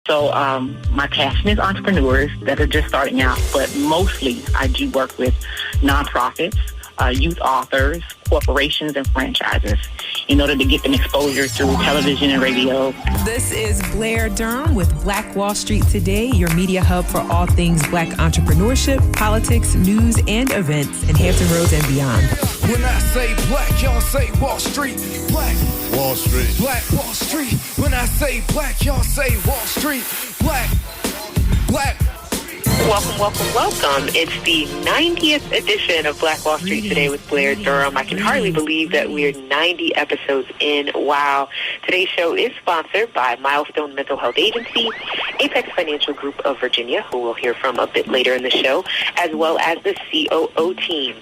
So my passion is entrepreneurs that are just starting out, but mostly I do work with nonprofits, youth authors, corporations, and franchises in order to get them exposure through television and radio. This is Blair Durham with Black Wall Street Today, your media hub for all things Black entrepreneurship, politics, news, and events in Hampton Roads and beyond. When I say black, y'all say Wall Street. Black Wall Street. Black Wall Street. When I say black, y'all say Wall Street. Black. Welcome. It's the 90th edition of Black Wall Street Today with Blair Durham. I can hardly believe that we're 90 episodes in. Wow. Today's show is sponsored by Milestone Mental Health Agency, Apex Financial Group of Virginia, who we'll hear from a bit later in the show, as well as the COO team.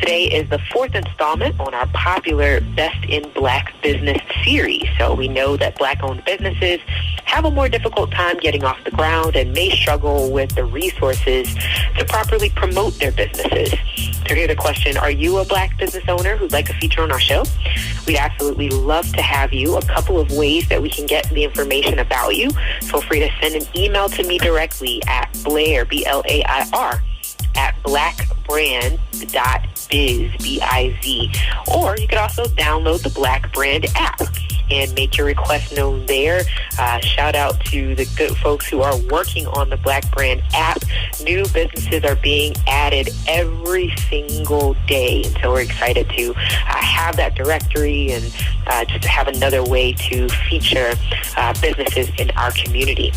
Today is the fourth installment on our popular Best in Black Business series. So we know that Black-owned businesses have a more difficult time getting off the ground and may struggle with the resources to properly promote their businesses. To hear the question, are you a Black business owner who'd like a feature on our show? We'd absolutely love to have you. A couple of ways that we can get the information about you. Feel free to send an email to me directly at Blair, B-L-A-I-R, at blackbrand.biz, B-I-Z. Or you could also download the Black Brand app and make your request known there. Shout out to the good folks who are working on the Black Brand app. New businesses are being added every single day. And so we're excited to have that directory and just to have another way to feature businesses in our community.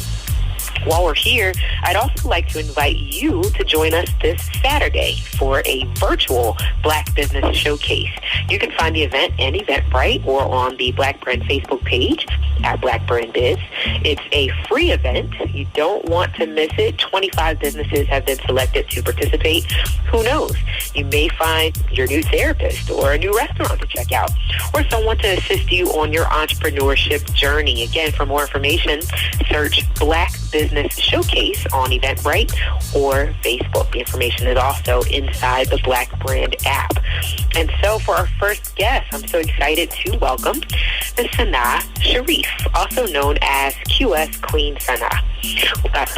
While we're here, I'd also like to invite you to join us this Saturday for a virtual Black Business Showcase. You can find the event in Eventbrite or on the Black Brand Facebook page at Black Brand Biz. It's a free event. You don't want to miss it. 25 businesses have been selected to participate. Who knows? You may find your new therapist or a new restaurant to check out or someone to assist you on your entrepreneurship journey. Again, for more information, search Black Business Showcase on Eventbrite or Facebook. The information is also inside the Black Brand app. And so for our first guest, I'm so excited to welcome Ms. Sanaa Sharieff, also known as QS Queen Sanaa. She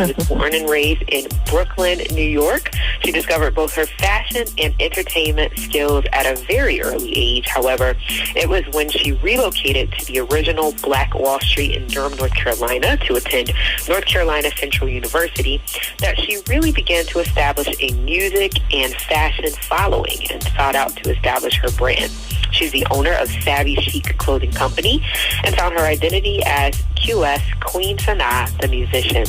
was born and raised in Brooklyn, New York. She discovered both her fashion and entertainment skills at a very early age. However, it was when she relocated to the original Black Wall Street in Durham, North Carolina to attend North Carolina Central University that she really began to establish a music and fashion following and sought out to establish her brand. She's the owner of Savvy Chic Clothing Company and found her identity as QS Queen Sanaa, the musician.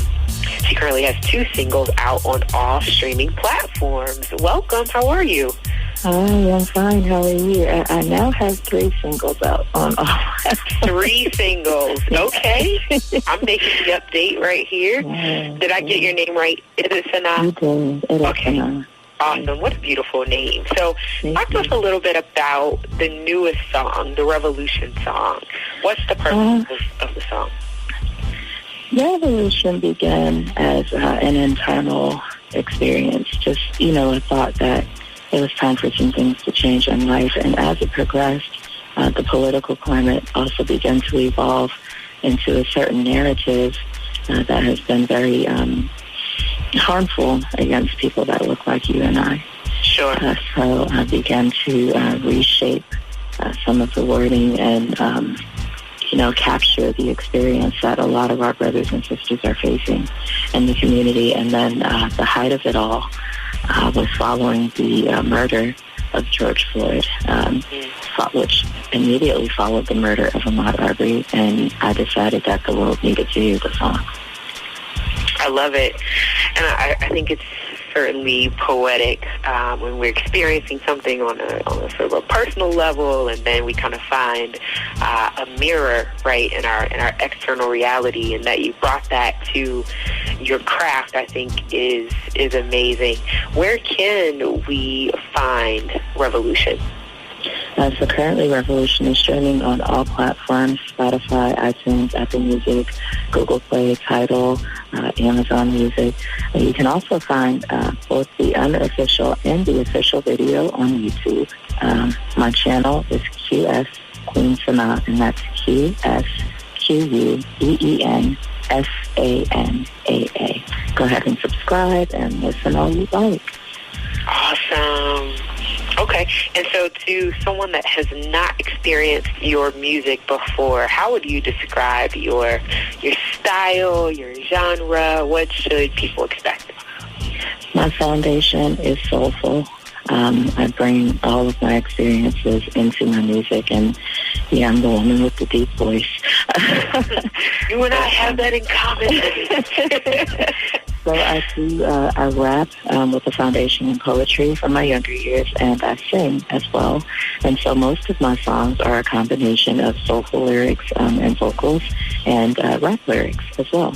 She currently has 2 singles out on all streaming platforms. Welcome. How are you? Hi, I'm fine. How are you? I now have 3 singles out on all. 3 singles. Okay. I'm making the update right here. Did I get your name right? Is it Sanaa? You did. It is Sanaa. Awesome. What a beautiful name. So talk to us a little bit about the newest song, the Revolution song. What's the purpose of the song? Revolution began as an internal experience, just, a thought that it was time for some things to change in life. And as it progressed, the political climate also began to evolve into a certain narrative that has been very harmful against people that look like you and I. Sure. So I began to reshape some of the wording and, capture the experience that a lot of our brothers and sisters are facing in the community. And then the height of it all was following the murder of George Floyd, which immediately followed the murder of Ahmaud Arbery, and I decided that the world needed to hear the song. I love it. And I think it's certainly poetic when we're experiencing something on a sort of a personal level, and then we kind of find a mirror, right, in our external reality, and that you brought that to your craft, I think is amazing. Where can we find Revolution? So currently Revolution is streaming on all platforms: Spotify, iTunes, Apple Music, Google Play, Tidal, Amazon Music. You can also find both the unofficial and the official video on YouTube. My channel is QS Queen Sanaa, and that's QSQUEEN SANAA. Go ahead and subscribe and listen all you like. Awesome. Okay. And so to someone that has not experienced your music before, how would you describe your style, your genre? What should people expect? My foundation is soulful. I bring all of my experiences into my music, and yeah, I'm the woman with the deep voice. You and I have that in common. So I rap with a foundation in poetry from my younger years, and I sing as well. And so most of my songs are a combination of soulful lyrics and vocals and rap lyrics as well.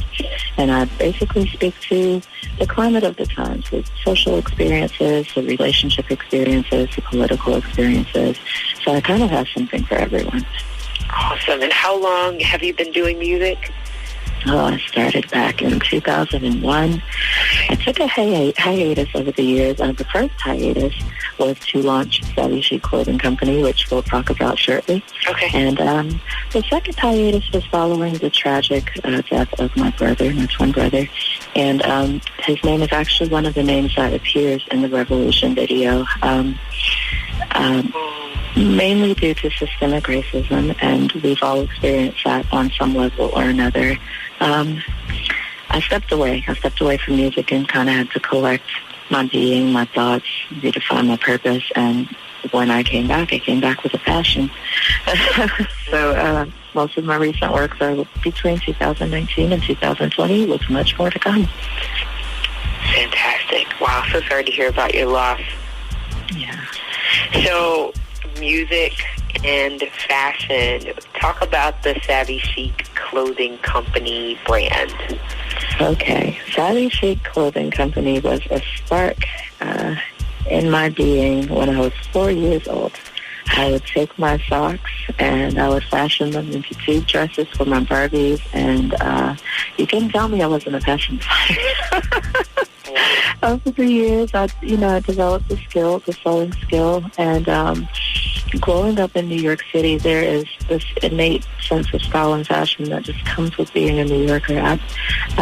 And I basically speak to the climate of the times, the social experiences, the relationship experiences, the political experiences. So I kind of have something for everyone. Awesome. And how long have you been doing music? Oh, I started back in 2001. I took a hiatus over the years. The first hiatus was to launch Savvy Chic Clothing Company, which we'll talk about shortly. Okay. And the second hiatus was following the tragic death of my brother, my twin brother. And his name is actually one of the names that appears in the Revolution video. Mainly due to systemic racism, and we've all experienced that on some level or another. I stepped away. From music and kind of had to collect my being, my thoughts, redefine my purpose, and when I came back with a passion. So most of my recent works are between 2019 and 2020, with much more to come. Fantastic. Wow, so sorry to hear about your loss. Yeah. So, music and fashion. Talk about the Savvy Chic Clothing Company brand. Okay. Savvy Chic Clothing Company was a spark in my being when I was 4 years old. I would take my socks and I would fashion them into tube dresses for my Barbies, and you couldn't tell me I wasn't a fashion designer. Over the years, I developed the sewing skill, and growing up in New York City, there is this innate sense of style and fashion that just comes with being a New Yorker. I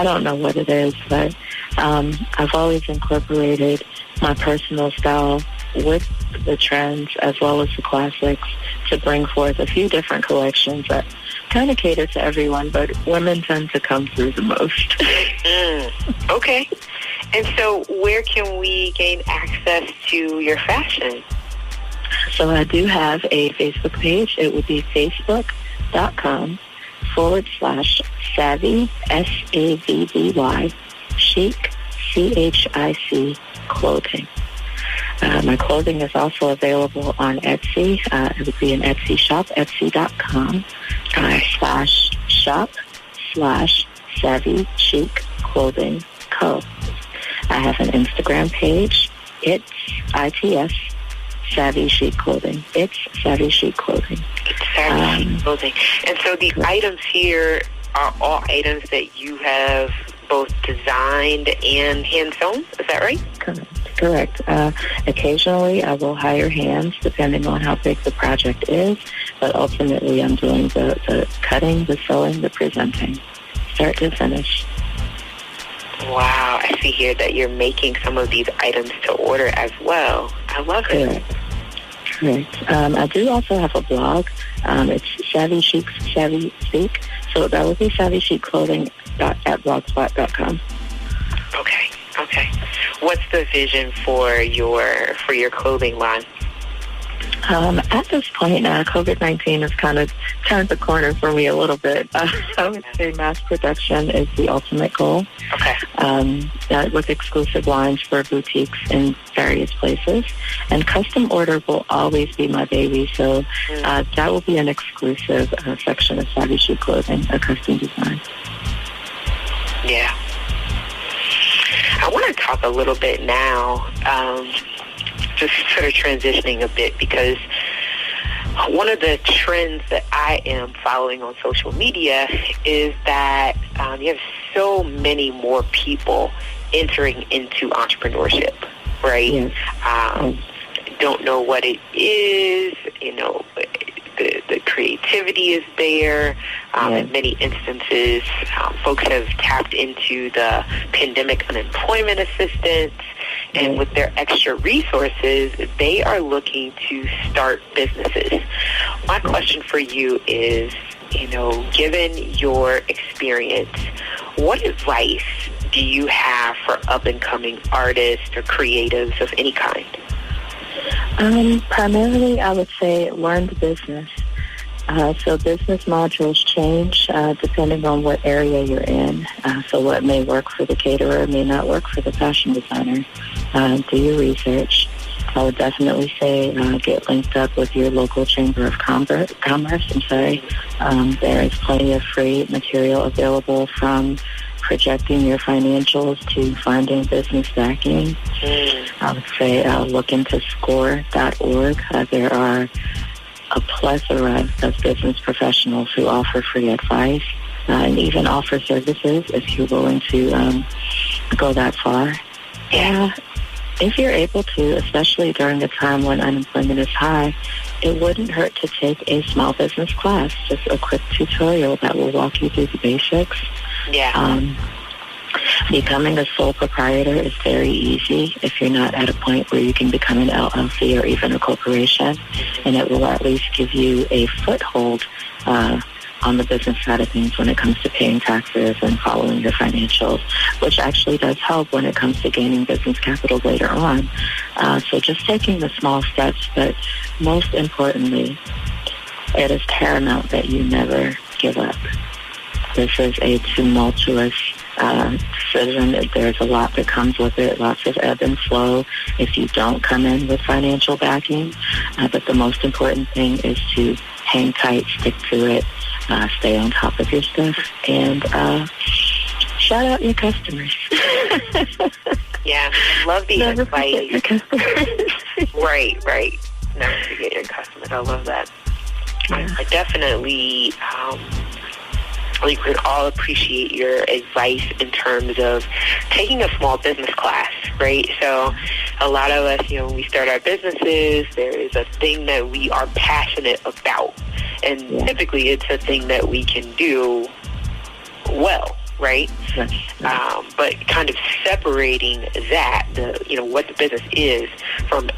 don't know what it is, but I've always incorporated my personal style with the trends as well as the classics to bring forth a few different collections that kind of cater to everyone, but women tend to come through the most. Okay. And so where can we gain access to your fashion? So I do have a Facebook page. It would be facebook.com/Savvy, SAVVY, Chic, CHIC, Clothing. My clothing is also available on Etsy. It would be an Etsy shop, etsy.com /shop/Savvy Chic Clothing Co. I have an Instagram page. It's ITS Savvy Chic Clothing. It's Savvy Chic Clothing. Savvy Chic Clothing. And so the items here are all items that you have both designed and hand sewn. Is that right? Correct. Occasionally, I will hire hands depending on how big the project is, but ultimately, I'm doing the cutting, the sewing, the presenting, start to finish. Wow, I see here that you're making some of these items to order as well. I love it. Correct. I do also have a blog. It's Savvy Chic, Savvy Chic. So that would be Savvy Chic Clothing at blogspot.com. Okay. What's the vision for your clothing line? At this point, COVID-19 has kind of turned the corner for me a little bit. I would say mass production is the ultimate goal. Okay. With exclusive lines for boutiques in various places. And custom order will always be my baby. So that will be an exclusive section of Savvy Chic Clothing, a custom design. Yeah. I want to talk a little bit now, just sort of transitioning a bit, because one of the trends that I am following on social media is that you have so many more people entering into entrepreneurship, right? Yes. Don't know what it is, the creativity is there. In many instances, folks have tapped into the pandemic unemployment assistance, and with their extra resources, they are looking to start businesses. My question for you is, given your experience, what advice do you have for up-and-coming artists or creatives of any kind? Primarily, I would say learn the business. So business modules change depending on what area you're in. So what may work for the caterer may not work for the fashion designer. Do your research. I would definitely say get linked up with your local chamber of commerce. There is plenty of free material available, from projecting your financials to finding business backing. I would say look into score.org. There are a plethora of business professionals who offer free advice and even offer services if you're willing to go that far. Yeah. If you're able to, especially during a time when unemployment is high, it wouldn't hurt to take a small business class, just a quick tutorial that will walk you through the basics. Becoming a sole proprietor is very easy if you're not at a point where you can become an LLC or even a corporation, and it will at least give you a foothold on the business side of things when it comes to paying taxes and following your financials, which actually does help when it comes to gaining business capital later on. So just taking the small steps, but most importantly, it is paramount that you never give up. This is a tumultuous decision. There's a lot that comes with it, lots of ebb and flow if you don't come in with financial backing. But the most important thing is to hang tight, stick to it, stay on top of your stuff, and shout out your customers. Yeah, love the Never advice. forget your customers. Right. Never forget your customers. I love that. Yeah. I definitely... we could all appreciate your advice in terms of taking a small business class, right? So a lot of us, when we start our businesses, there is a thing that we are passionate about. And typically it's a thing that we can do well, right? But kind of separating that, what the business is from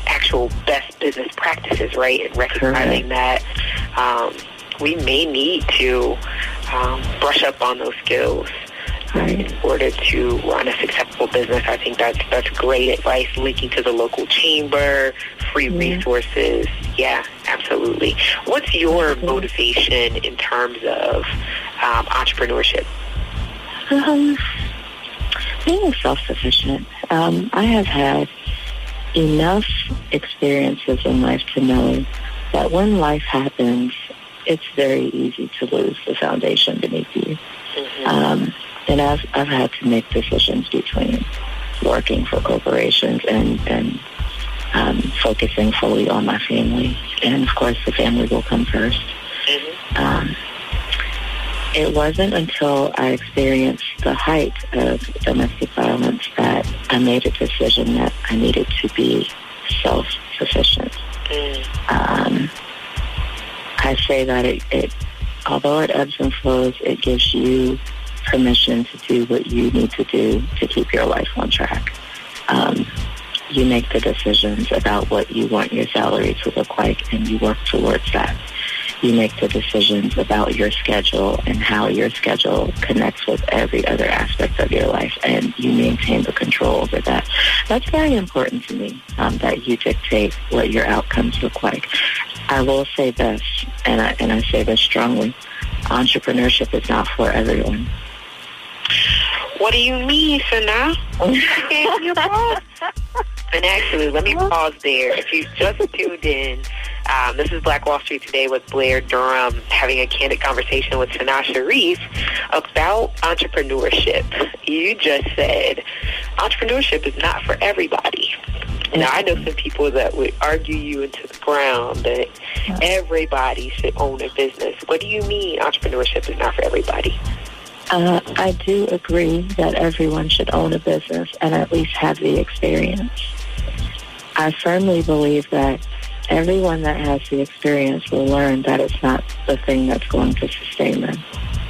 actual best business practices, right? And recognizing that we may need to brush up on those skills in order to run a successful business. I think that's great advice, linking to the local chamber, free resources. Yeah, absolutely. What's your motivation in terms of entrepreneurship? Being self-sufficient. I have had enough experiences in life to know that when life happens, it's very easy to lose the foundation beneath you. And I've had to make decisions between working for corporations and focusing fully on my family. And, of course, the family will come first. It wasn't until I experienced the height of domestic violence that I made a decision that I needed to be self-sufficient. I say that it although it ebbs and flows, it gives you permission to do what you need to do to keep your life on track. You make the decisions about what you want your salary to look like, and you work towards that. You make the decisions about your schedule and how your schedule connects with every other aspect of your life, and you maintain the control over that. That's very important to me, that you dictate what your outcomes look like. I will say this, and I say this strongly, entrepreneurship is not for everyone. What do you mean, Sanaa? And actually, let me pause there. If you just tuned in, this is Black Wall Street Today with Blair Durham, having a candid conversation with Sanaa Sharieff about entrepreneurship. You just said entrepreneurship is not for everybody. Now, I know some people that would argue you into the ground that everybody should own a business. What do you mean entrepreneurship is not for everybody? I do agree that everyone should own a business and at least have the experience. I firmly believe that everyone that has the experience will learn that it's not the thing that's going to sustain them.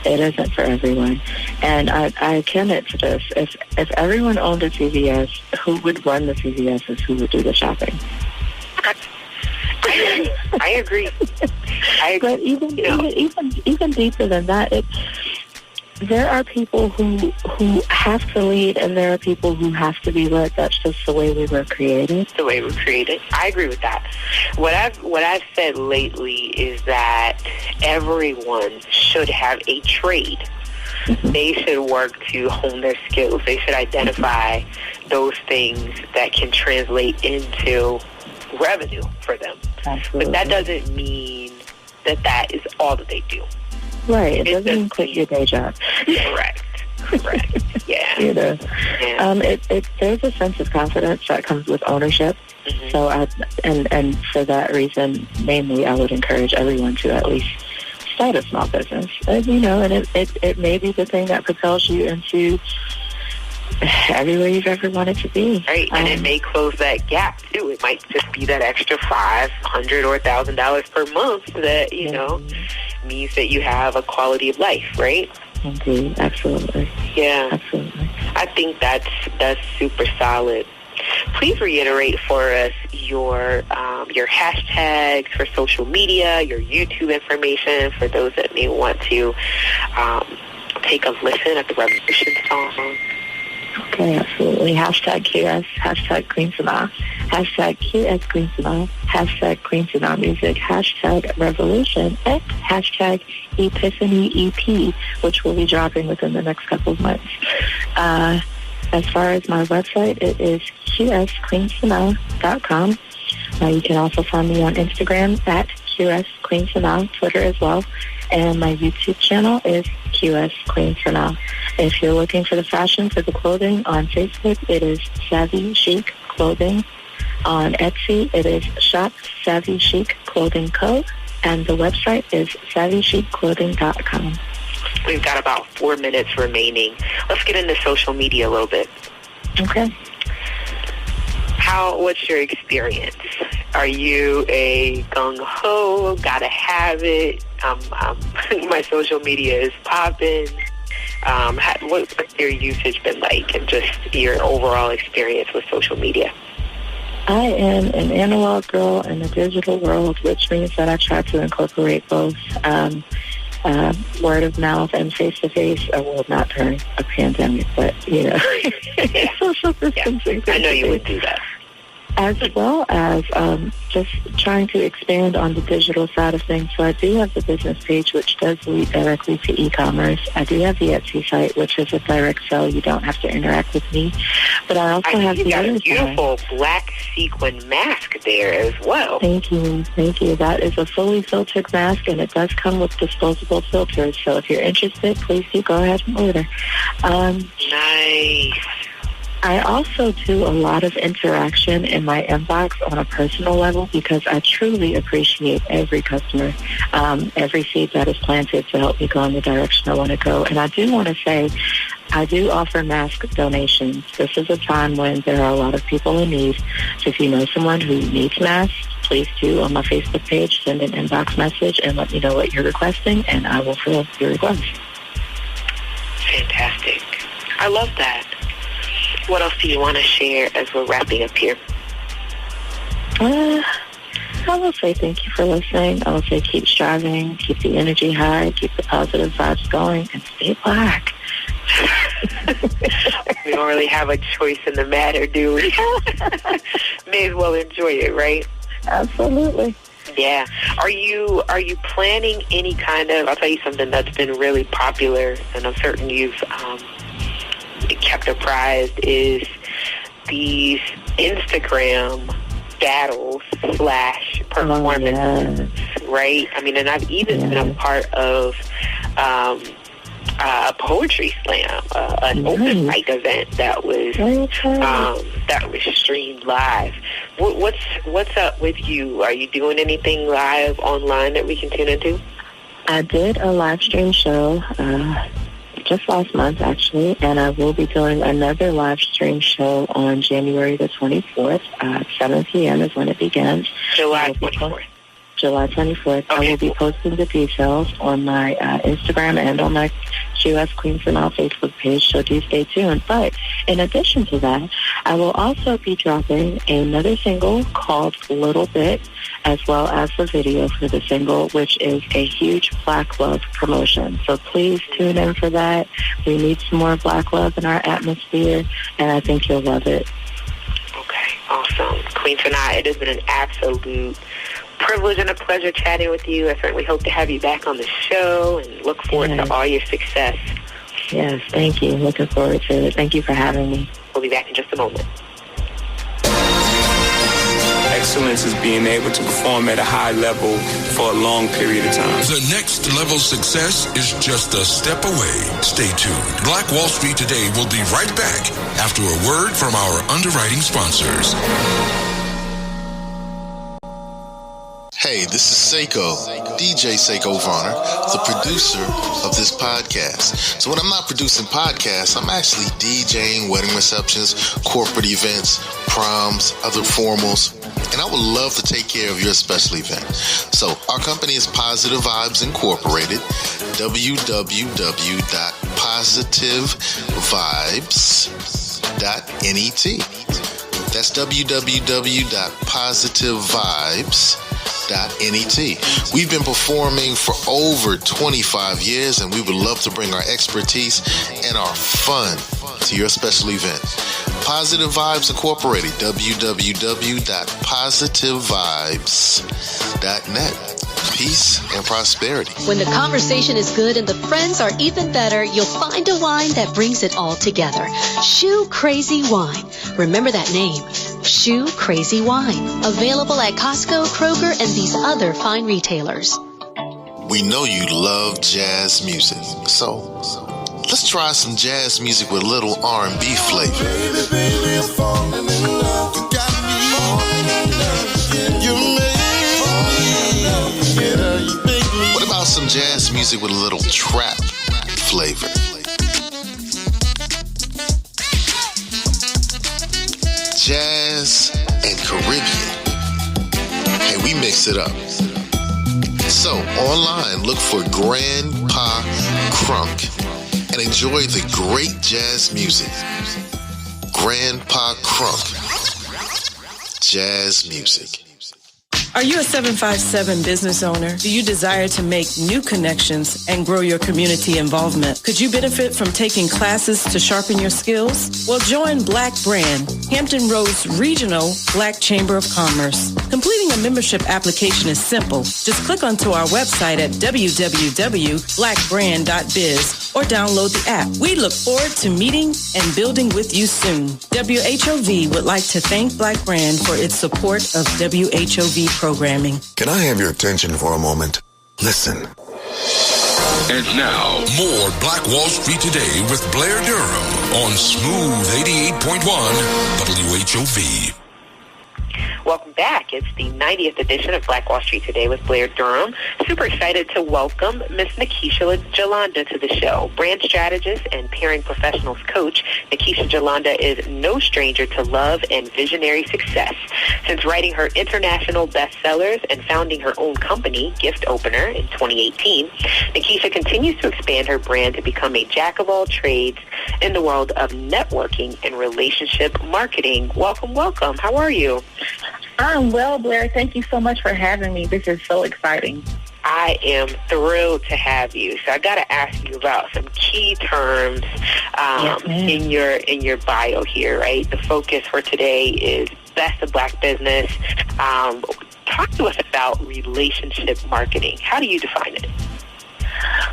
It isn't for everyone. And I akin it to this. If everyone owned a CVS, who would run the CVSs? Who would do the shopping? I agree. But even deeper than that, there are people who have to lead, and there are people who have to be led. That's just the way we were created. The way we were created. I agree with that. What I've said lately is that everyone should have a trade. Mm-hmm. They should work to hone their skills. They should identify those things that can translate into revenue for them. Absolutely. But that doesn't mean that is all that they do. Right. It doesn't mean quit your day job. Correct. Yeah. Yeah. There's a sense of confidence that comes with ownership. Mm-hmm. So and for that reason, mainly, I would encourage everyone to at least start a small business. And it may be the thing that propels you into everywhere you've ever wanted to be. Right, and it may close that gap too. It might just be that extra $500 or $1,000 per month that means that you have a quality of life, right? Indeed, absolutely. Yeah, absolutely. I think that's super solid. Please reiterate for us your hashtags for social media, your YouTube information for those that may want to take a listen at the Revolution song. Okay, absolutely. Hashtag QS, hashtag Queen Sanaa, hashtag QS Queen Sanaa, hashtag Queen Sanaa Music, hashtag Revolution, and hashtag Epiphany EP, which will be dropping within the next couple of months. As far as my website, it is qsqueensanaa.com. You can also find me on Instagram at QSQueenSanaa, Twitter as well. And my YouTube channel is QS Queen Sanaa. If you're looking for the fashion for the clothing on Facebook, it is Savvy Chic Clothing. On Etsy, it is Shop Savvy Chic Clothing Co. And the website is SavvyChicClothing.com. We've got about 4 minutes remaining. Let's get into social media a little bit. Okay. What's your experience? Are you a gung-ho, gotta have it, my social media is popping? What's your usage been like, and just your overall experience with social media? I am an analog girl in a digital world, which means that I try to incorporate both word of mouth and face-to-face. Well, not during a pandemic, but, social distancing. Yeah. I know you would do that. As well as just trying to expand on the digital side of things. So I do have the business page, which does lead directly to e-commerce. I do have the Etsy site, which is a direct sell. You don't have to interact with me. But I also have the other side. You got a beautiful black sequin mask there as well. Thank you. That is a fully filtered mask, and it does come with disposable filters. So if you're interested, please do go ahead and order. Nice. I also do a lot of interaction in my inbox on a personal level because I truly appreciate every customer, every seed that is planted to help me go in the direction I want to go. And I do want to say, I do offer mask donations. This is a time when there are a lot of people in need. So if you know someone who needs masks, please do on my Facebook page, send an inbox message and let me know what you're requesting, and I will fill your request. Fantastic. I love that. What else do you want to share as we're wrapping up here? I will say thank you for listening. I will say keep striving, keep the energy high, keep the positive vibes going, and stay black. We don't really have a choice in the matter, do we? May as well enjoy it, right? Absolutely. Yeah. Are you planning any kind of, I'll tell you something that's been really popular, and I'm certain you've kept apprised, is these Instagram battles / performances, right? I mean, and I've even been a part of a poetry slam, an open mic event that was streamed live. What's up with you? Are you doing anything live online that we can tune into? I did a live stream show just last month, actually, and I will be doing another live stream show on January the 24th. 7 p.m. is when it begins. July 24th. July 24th. Okay. I will be posting the details on my Instagram and on my QS Queen Sanaa Facebook page, so do stay tuned. But in addition to that, I will also be dropping another single called Little Bit, as well as the video for the single, which is a huge Black love promotion. So please tune in for that. We need some more Black love in our atmosphere, and I think you'll love it. Okay, awesome. Queen Sanaa, it has been an absolute privilege and a pleasure chatting with you. I certainly hope to have you back on the show and look forward to all your success. Yes, thank you. Looking forward to it. Thank you for having me. We'll be back in just a moment. Excellence is being able to perform at a high level for a long period of time. The next level success is just a step away. Stay tuned. Black Wall Street Today will be right back after a word from our underwriting sponsors. Hey, this is Seiko, DJ Seiko Varner, the producer of this podcast. So when I'm not producing podcasts, I'm actually DJing wedding receptions, corporate events, proms, other formals, and I would love to take care of your special event. So our company is Positive Vibes Incorporated, www.positivevibes.net. That's www.positivevibes.net. We've been performing for over 25 years, and we would love to bring our expertise and our fun to your special event. Positive Vibes Incorporated, www.positivevibes.net. Peace and prosperity. When the conversation is good and the friends are even better, you'll find a wine that brings it all together. Shoe Crazy Wine. Remember that name. Shoe Crazy Wine. Available at Costco, Kroger, and these other fine retailers. We know you love jazz music, so let's try some jazz music with a little R&B flavor. Baby, baby, I'm falling in love. You got me falling in love. You make me. What about some jazz music with a little trap flavor? Jazz and Caribbean. Hey, we mix it up. So, online, look for Grandpa Crunk and enjoy the great jazz music. Grandpa Crunk. Jazz music. Are you a 757 business owner? Do you desire to make new connections and grow your community involvement? Could you benefit from taking classes to sharpen your skills? Well, join Black Brand, Hampton Roads Regional Black Chamber of Commerce. Completing a membership application is simple. Just click onto our website at www.blackbrand.biz or download the app. We look forward to meeting and building with you soon. WHOV would like to thank Black Brand for its support of WHOV programming. Can I have your attention for a moment? Listen. And now, more Black Wall Street Today with Blair Durham on Smooth 88.1 WHOV. Welcome back. It's the 90th edition of Black Wall Street Today with Blair Durham. Super excited to welcome Miss Nikisha Jolanda to the show. Brand strategist and pairing professionals coach, Nikisha Jolanda is no stranger to love and visionary success. Since writing her international bestsellers and founding her own company, Gift Opener, in 2018, Nikisha continues to expand her brand to become a jack of all trades in the world of networking and relationship marketing. Welcome, welcome. How are you? I'm well, Blair. Thank you so much for having me. This is so exciting. I am thrilled to have you. So I got to ask you about some key terms in your bio here, right? The focus for today is Best of Black Business. Talk to us about relationship marketing. How do you define it?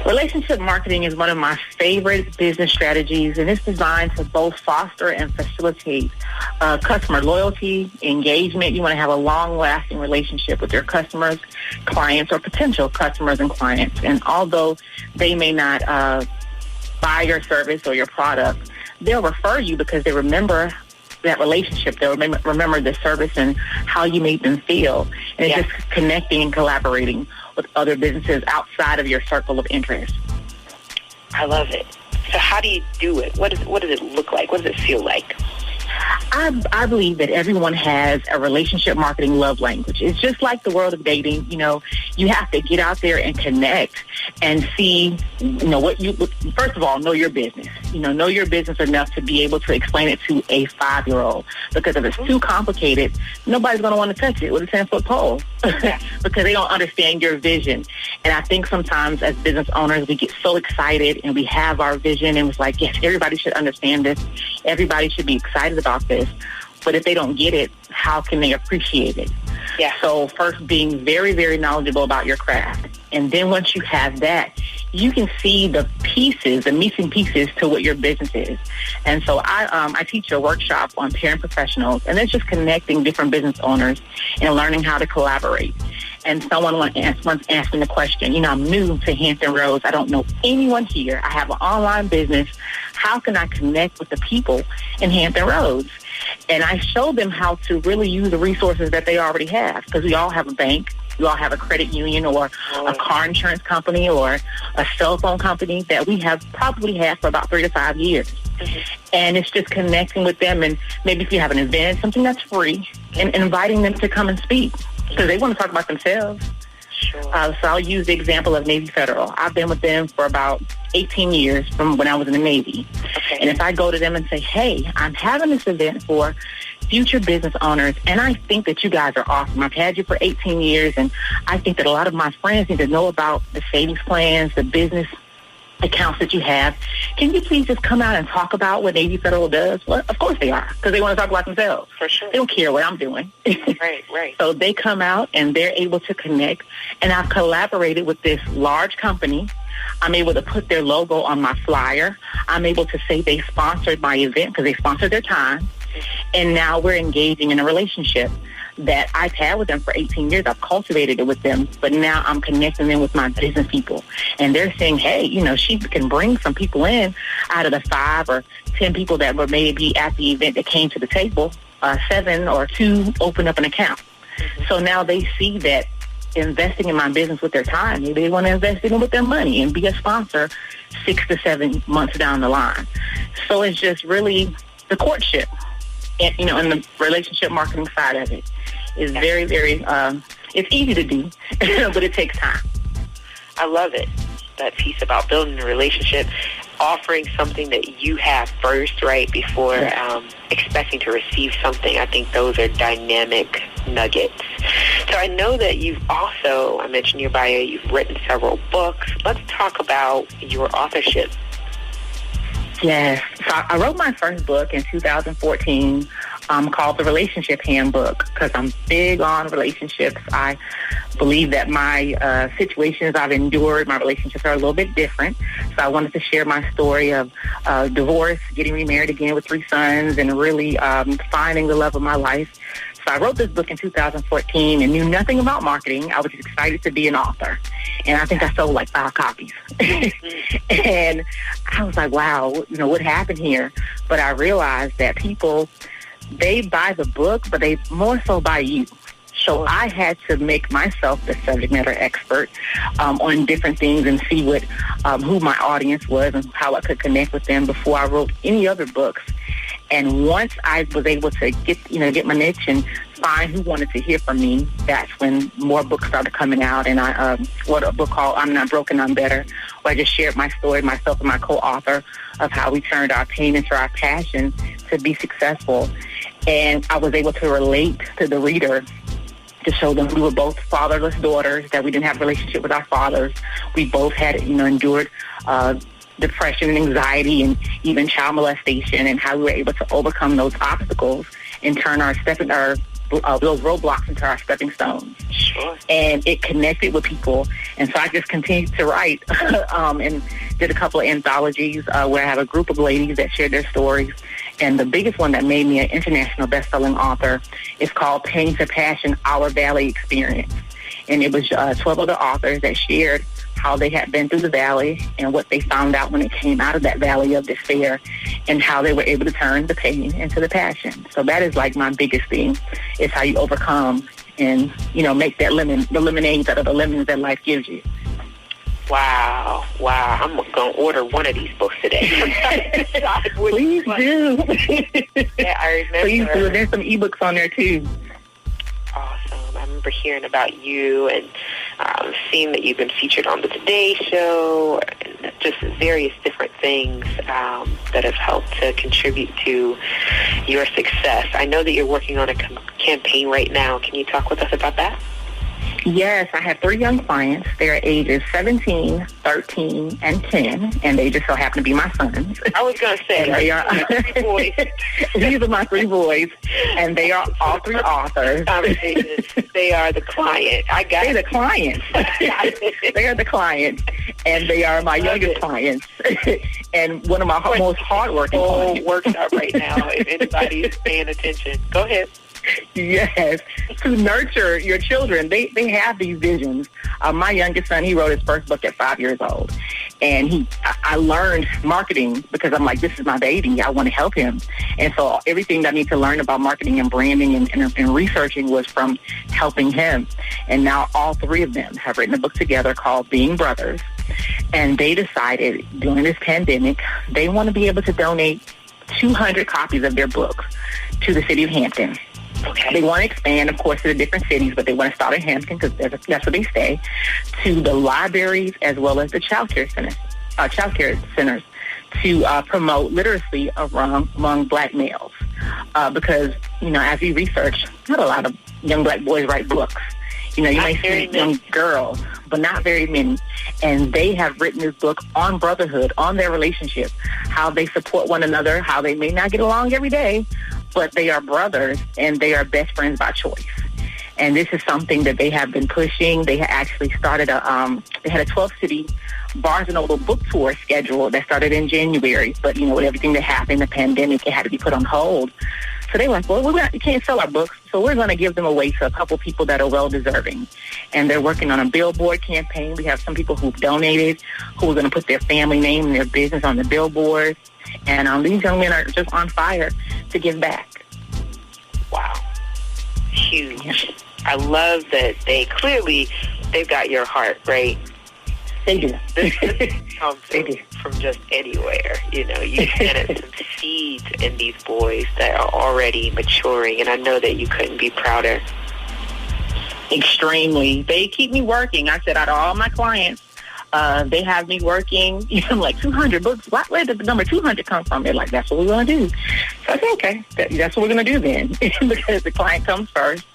Relationship marketing is one of my favorite business strategies, and it's designed to both foster and facilitate customer loyalty, engagement. You want to have a long-lasting relationship with your customers, clients, or potential customers and clients. And although they may not buy your service or your product, they'll refer you because they remember that relationship. They'll remember the service and how you made them feel. And it's just connecting and collaborating with other businesses outside of your circle of interest. I love it. So how do you do it? What does it look like? What does it feel like? I believe that everyone has a relationship marketing love language. It's just like the world of dating. You know, you have to get out there and connect and see, first of all, know your business. Know your business enough to be able to explain it to a 5-year-old. Because if it's too complicated, nobody's going to want to touch it with a 10-foot pole because they don't understand your vision. And I think sometimes as business owners, we get so excited and we have our vision and it's like, yes, everybody should understand this. Everybody should be excited about this. But if they don't get it, how can they appreciate it? Yeah. So first, being very, very knowledgeable about your craft. And then once you have that, you can see the pieces, the missing pieces to what your business is. And so I teach a workshop on parent professionals, and it's just connecting different business owners and learning how to collaborate. And someone once asked me the question, I'm new to Hampton Roads. I don't know anyone here. I have an online business. How can I connect with the people in Hampton Roads? And I show them how to really use the resources that they already have, because we all have a bank. You all have a credit union or a car insurance company or a cell phone company that we have probably had for about 3 to 5 years. Mm-hmm. And it's just connecting with them, and maybe if you have an event, something that's free, and inviting them to come and speak because they want to talk about themselves. Sure. So I'll use the example of Navy Federal. I've been with them for about 18 years from when I was in the Navy. Okay. And if I go to them and say, hey, I'm having this event for future business owners, and I think that you guys are awesome. I've had you for 18 years, and I think that a lot of my friends need to know about the savings plans, the business accounts that you have. Can you please just come out and talk about what Navy Federal does? Well, of course they are, because they want to talk about themselves. For sure. They don't care what I'm doing. Right. So they come out, and they're able to connect, and I've collaborated with this large company. I'm able to put their logo on my flyer. I'm able to say they sponsored my event because they sponsored their time. And now we're engaging in a relationship that I've had with them for 18 years. I've cultivated it with them, but now I'm connecting them with my business people. And they're saying, hey, she can bring some people in out of the 5 or 10 people that were maybe at the event that came to the table. 7 or 2 opened up an account. Mm-hmm. So now they see that investing in my business with their time, maybe they want to invest in it with their money and be a sponsor 6 to 7 months down the line. So it's just really the courtship. And, and the relationship marketing side of it is very, very, it's easy to do, but it takes time. I love it. That piece about building a relationship, offering something that you have first, right, before expecting to receive something. I think those are dynamic nuggets. So I know that you've also, I mentioned your bio, you've written several books. Let's talk about your authorship. Yes. So I wrote my first book in 2014 called The Relationship Handbook because I'm big on relationships. I believe that my situations I've endured, my relationships are a little bit different. So I wanted to share my story of divorce, getting remarried again with 3 sons, and really finding the love of my life. So I wrote this book in 2014 and knew nothing about marketing. I was just excited to be an author. And I think I sold like 5 copies. And I was like, wow, what happened here? But I realized that people, they buy the book, but they more so buy you. So I had to make myself the subject matter expert on different things and see what who my audience was and how I could connect with them before I wrote any other books. And once I was able to get my niche and find who wanted to hear from me, that's when more books started coming out. And I wrote a book called I'm Not Broken, I'm Better, where I just shared my story, myself and my co-author, of how we turned our pain into our passion to be successful. And I was able to relate to the reader to show them we were both fatherless daughters, that we didn't have a relationship with our fathers. We both had, endured depression and anxiety and even child molestation, and how we were able to overcome those obstacles and turn those roadblocks into our stepping stones. Sure. And it connected with people. And so I just continued to write and did a couple of anthologies where I have a group of ladies that shared their stories. And the biggest one that made me an international best-selling author is called Pain to Passion, Our Valley Experience. And it was 12 other authors that shared how they had been through the valley and what they found out when they came out of that valley of despair, and how they were able to turn the pain into the passion. So that is like my biggest thing, is how you overcome and, make that the lemonade out of the lemons that life gives you. Wow. I'm going to order one of these books today. Please do. Yeah, I remember. Please do. There's some ebooks on there, too. Awesome. I remember hearing about you and seeing that you've been featured on the Today Show, and just various different things that have helped to contribute to your success. I know that you're working on a campaign right now. Can you talk with us about that? Yes, I have 3 young clients. They're ages 17, 13, and 10, and they just so happen to be my sons. I was going to say, they are 3 boys. These are my 3 boys, and they are all 3 authors. They are the client. I got They're the clients. They are the clients, and they are my youngest clients, and one of my most hardworking clients. Workshop right now, if anybody is paying attention. Go ahead. Yes, to nurture your children. They have these visions. My youngest son, he wrote his first book at 5 years old. And I learned marketing because I'm like, this is my baby. I want to help him. And so everything that I need to learn about marketing and branding and researching was from helping him. And now all 3 of them have written a book together called Being Brothers. And they decided during this pandemic, they want to be able to donate 200 copies of their book to the city of Hampton. Okay. They want to expand, of course, to the different cities, but they want to start in Hampton because that's where they stay, to the libraries as well as the child care centers to promote literacy among Black males. Because, as we research, not a lot of young Black boys write books. You may see young girls, but not very many. And they have written this book on brotherhood, on their relationship, how they support one another, how they may not get along every day, but they are brothers and they are best friends by choice. And this is something that they have been pushing. They had actually started they had a 12-city Barnes & Noble book tour schedule that started in January. But, with everything that happened, the pandemic, it had to be put on hold. So they were like, well, we can't sell our books, so we're going to give them away to a couple people that are well-deserving. And they're working on a billboard campaign. We have some people who've donated, who are going to put their family name and their business on the billboard. And these young men are just on fire to give back. Wow. Huge. Yeah. I love that they've got your heart, right? They do. This comes from just anywhere. You planted some seeds in these boys that are already maturing, and I know that you couldn't be prouder. Extremely. They keep me working. I said, out of all my clients, they have me working, like 200 books. Where did the number 200 come from? They're like, that's what we're going to do. So I said, okay, that's what we're going to do then, because the client comes first.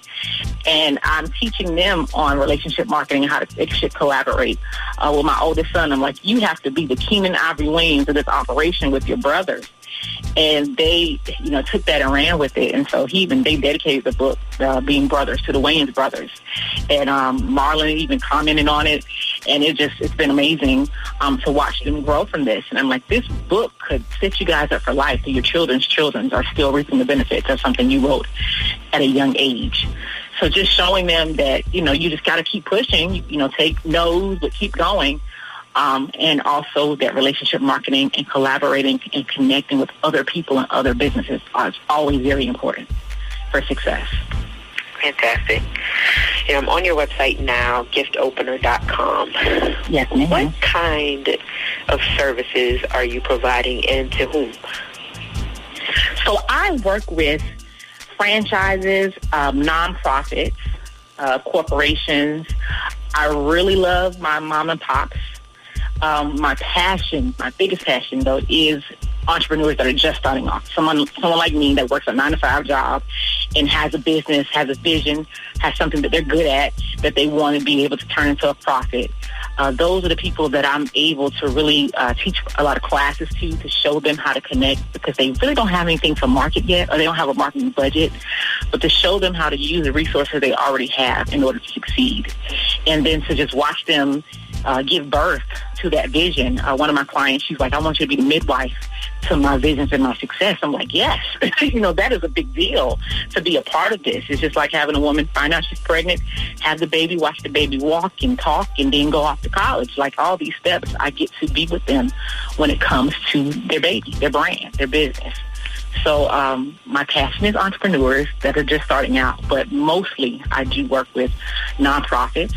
And I'm teaching them on relationship marketing and how they should collaborate. With my oldest son, I'm like, you have to be the Keenan Ivory Wayans of this operation with your brothers. And they, took that and ran with it. And so they dedicated the book, Being Brothers, to the Wayans brothers. And Marlon even commented on it. And it's been amazing to watch them grow from this. And I'm like, this book could set you guys up for life, so your children's children are still reaping the benefits of something you wrote at a young age. So just showing them that, you just got to keep pushing, take no's, but keep going. And also that relationship marketing and collaborating and connecting with other people and other businesses is always very important for success. Fantastic. I'm on your website now, giftopener.com. Yes, ma'am. What kind of services are you providing and to whom? So I work with franchises, nonprofits, corporations. I really love my mom and pops. My biggest passion, though, is entrepreneurs that are just starting off. Someone like me that works a 9-to-5 job and has a business, has a vision, has something that they're good at that they want to be able to turn into a profit. Those are the people that I'm able to really teach a lot of classes to show them how to connect, because they really don't have anything to market yet, or they don't have a marketing budget, but to show them how to use the resources they already have in order to succeed. And then to just watch them give birth to that vision. One of my clients, she's like, I want you to be the midwife to my visions and my success. I'm like, yes, that is a big deal to be a part of this. It's just like having a woman find out she's pregnant, have the baby, watch the baby walk and talk, and then go off to college. Like all these steps, I get to be with them when it comes to their baby, their brand, their business. So my passion is entrepreneurs that are just starting out, but mostly I do work with nonprofits,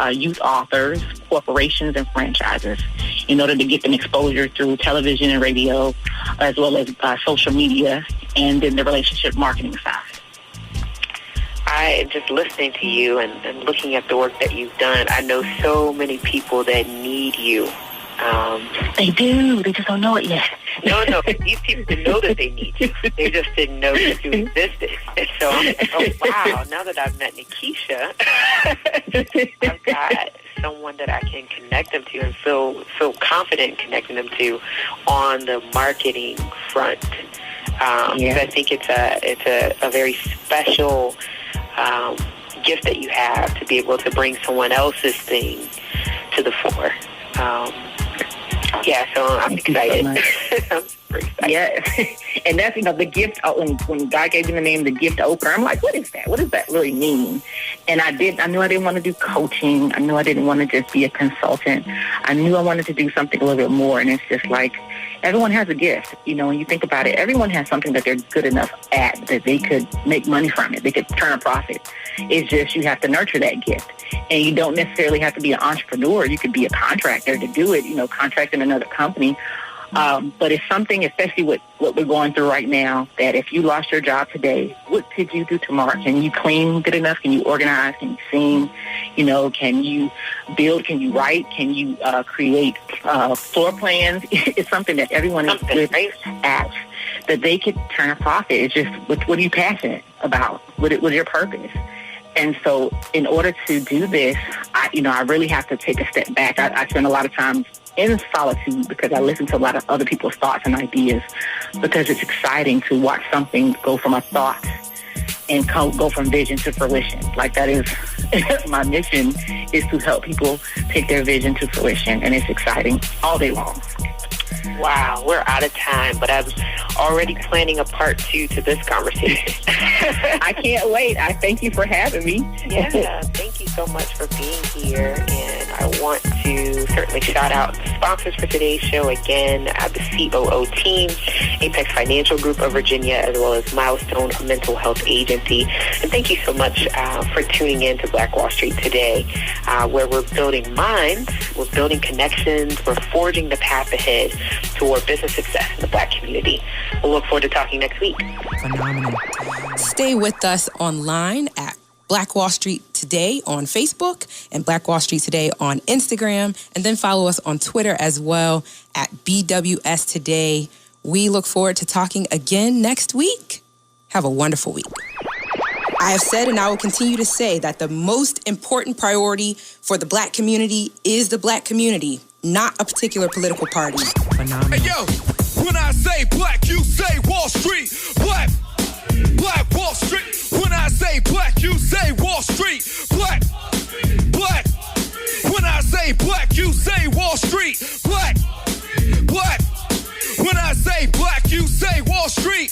youth authors, corporations, and franchises in order to get them exposure through television and radio, as well as social media, and then the relationship marketing side. I just listening to you and looking at the work that you've done, I know so many people that need you. They do. They just don't know it yet. No. These people know that they need you. They just didn't know that you existed. And so I'm like, oh, wow, now that I've met Nakisha, I've got someone that I can connect them to and feel confident in connecting them to on the marketing front. I think it's a very special gift that you have to be able to bring someone else's thing to the fore. So I'm excited. I'm super excited. Yes. And that's, the gift, when God gave me the name, the gift opener, I'm like, what is that? What does that really mean? And I knew I didn't want to do coaching. I knew I didn't want to just be a consultant. I knew I wanted to do something a little bit more. And it's just like, everyone has a gift. When you think about it, everyone has something that they're good enough at that they could make money from it. They could turn a profit. It's just you have to nurture that gift. And you don't necessarily have to be an entrepreneur. You could be a contractor to do it, contract in another company. But it's something, especially with what we're going through right now, that if you lost your job today, what could you do tomorrow? Can you clean good enough? Can you organize? Can you sing? Can you build? Can you write? Can you create floor plans? It's something that everyone is good at, that they could turn a profit. It's just, what are you passionate about? What is your purpose? And so in order to do this, I really have to take a step back. I spend a lot of time in solitude because I listen to a lot of other people's thoughts and ideas, because it's exciting to watch something go from a thought and go from vision to fruition. Like, that is my mission, is to help people take their vision to fruition. And it's exciting all day long. Wow, we're out of time, but I'm already planning a part 2 to this conversation. I can't wait. I thank you for having me. Yeah, thank you so much for being here. And I want to certainly shout out the sponsors for today's show again, the COO team, Apex Financial Group of Virginia, as well as Milestone Mental Health Agency. And thank you so much for tuning in to Black Wall Street today, where we're building minds, we're building connections, we're forging the path ahead toward business success in the Black community. We'll look forward to talking next week. Phenomenal. Stay with us online at Black Wall Street Today on Facebook and Black Wall Street Today on Instagram, and then follow us on Twitter as well at BWS Today. We look forward to talking again next week. Have a wonderful week. I have said, and I will continue to say, that the most important priority for the Black community is the Black community, not a particular political party. Phenomenal. Hey, yo, when I say black, you say Wall Street. Black Wall Street. When I say black, you say Wall Street. Black. When I say black, you say Wall Street. Black. When I say black, you say Wall Street.